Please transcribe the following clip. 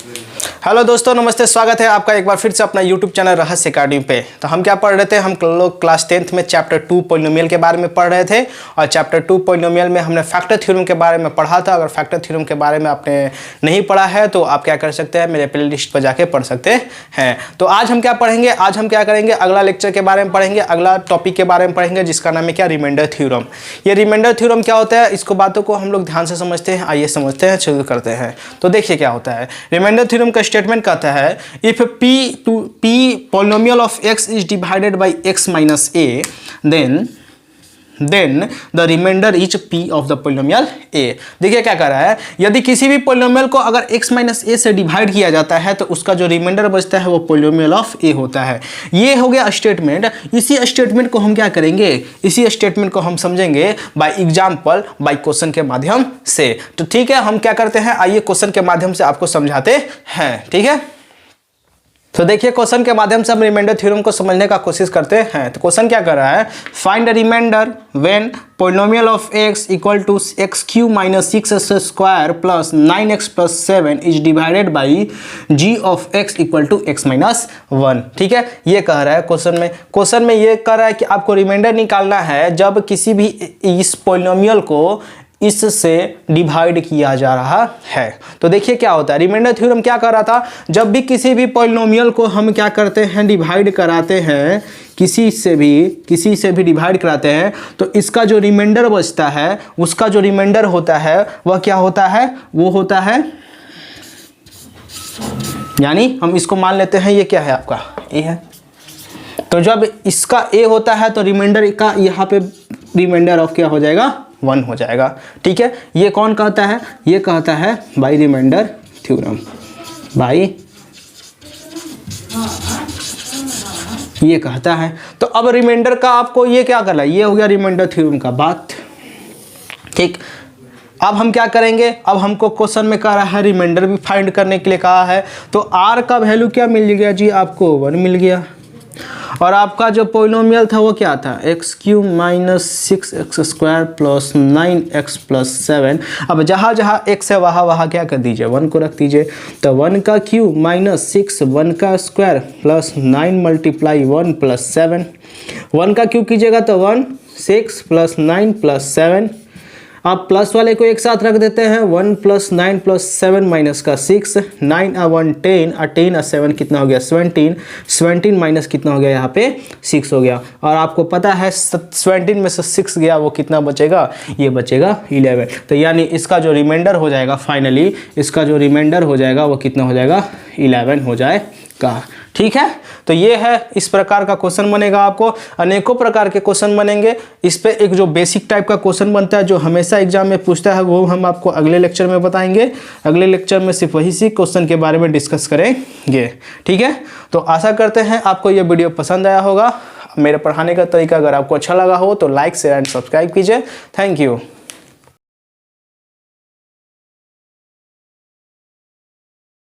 Hello दोस्तों, नमस्ते। स्वागत है आपका एक बार फिर से अपना यूट्यूब चैनल रहस्य अकेडमी पे। तो हम क्या पढ़ रहे थे, हम लोग क्लास 10th में चैप्टर 2 पॉलिनोमियल के बारे में पढ़ रहे थे। और चैप्टर 2 पॉलिनोमियल में हमने फैक्टर थ्योरम के बारे में पढ़ा था। अगर फैक्टर थ्योरम के बारे में आपने नहीं पढ़ा है तो आप क्या कर सकते हैं, मेरे प्लेलिस्ट पर जाके पढ़ सकते हैं। तो आज हम क्या पढ़ेंगे, आज हम क्या करेंगे, अगला लेक्चर के बारे में पढ़ेंगे, अगला टॉपिक के बारे में पढ़ेंगे जिसका नाम है क्या, रिमाइंडर थ्योरम। ये रिमाइंडर थ्योरम क्या होता है, इसको बातों को हम लोग ध्यान से समझते हैं। आइए समझते हैं, शुरू करते हैं। तो देखिए क्या होता है, रिमाइंडर थ्योरम का स्टेटमेंट कहता है if p polynomial of x is divided by x minus a then the remainder is p of the polynomial a। देखिए क्या कर रहा है, यदि किसी भी पोलिनोमियल को अगर x माइनस ए से डिवाइड किया जाता है तो उसका जो रिमाइंडर बचता है वो पोलिनोमियल ऑफ a होता है। ये हो गया स्टेटमेंट। इसी स्टेटमेंट को हम क्या करेंगे, इसी स्टेटमेंट को हम समझेंगे बाय एग्जांपल, बाय क्वेश्चन के माध्यम से। तो ठीक है, हम क्या करते हैं, आइए क्वेश्चन के माध्यम से आपको समझाते हैं। ठीक है, तो देखिए क्वेश्चन के माध्यम से हम रिमाइंडर थ्योरम को समझने का कोशिश करते हैं। तो क्वेश्चन क्या कर रहा है, find the remainder when polynomial of x equal to X cube minus 6x square plus 9x plus 7 is divided by g of x equal to x minus 1। ठीक है, ये कह रहा है क्वेश्चन में ये कह रहा है कि आपको रिमाइंडर निकालना है जब किसी भी इस पोलिनोमियल को इससे डिवाइड किया जा रहा है। तो देखिए क्या होता है, रिमाइंडर थ्योरम क्या कर रहा था, जब भी किसी भी पॉलिनोमियल को हम क्या करते हैं, डिवाइड कराते हैं, किसी से भी डिवाइड कराते हैं, तो इसका जो रिमाइंडर बचता है, उसका जो रिमाइंडर होता है वह क्या होता है, वो होता है, यानी हम इसको मान लेते हैं ये क्या है, आपका ए है। तो जब इसका ए होता है तो रिमाइंडर का यहाँ पे रिमाइंडर ऑफ क्या हो जाएगा, 1 हो जाएगा। ठीक है, ये कौन कहता है, ये कहता है बाय रिमाइंडर थ्योरम, बाय ये कहता है। तो अब रिमाइंडर का आपको ये क्या करना है, ये हो गया रिमाइंडर थ्योरम का बात। ठीक, अब हम क्या करेंगे, अब हमको क्वेश्चन में कह रहा है रिमाइंडर भी फाइंड करने के लिए कहा है। तो r का वैल्यू क्या मिल गया जी, आपको 1 मिल गया। और आपका जो पोलिनोमियल था वो क्या था, x cube minus 6x square plus 9x plus 7। अब जहाँ जहाँ x है वहाँ क्या कर दीजिए, 1 को रख दीजिए। तो 1 का क्यू माइनस 6, 1 का स्क्वायर प्लस 9 मल्टीप्लाई 1 प्लस 7। 1 का क्यू कीजिएगा तो 1, 6 प्लस 9 प्लस 7। आप प्लस वाले को एक साथ रख देते हैं, 1 प्लस 9 प्लस 7 माइनस का 6, 9 और 1 10 और 10 और 7 कितना हो गया, 17। 17 माइनस कितना हो गया, यहाँ पे 6 हो गया। और आपको पता है 17 में से 6 गया, वो कितना बचेगा, ये बचेगा 11। तो यानी इसका जो रिमाइंडर हो जाएगा, फाइनली इसका जो रिमाइंडर हो जाएगा वो कितना हो जाएगा, 11 हो जाएगा। ठीक है, तो ये है, इस प्रकार का क्वेश्चन बनेगा। आपको अनेकों प्रकार के क्वेश्चन बनेंगे। इस पे एक जो बेसिक टाइप का क्वेश्चन बनता है जो हमेशा एग्जाम में पूछता है, वो हम आपको अगले लेक्चर में बताएंगे। अगले लेक्चर में सिर्फ वही सी क्वेश्चन के बारे में डिस्कस करेंगे। ठीक है, तो आशा करते हैं आपको ये वीडियो पसंद आया होगा। मेरे पढ़ाने का तरीका अगर आपको अच्छा लगा हो तो लाइक, शेयर एंड सब्सक्राइब कीजिए। Thank you.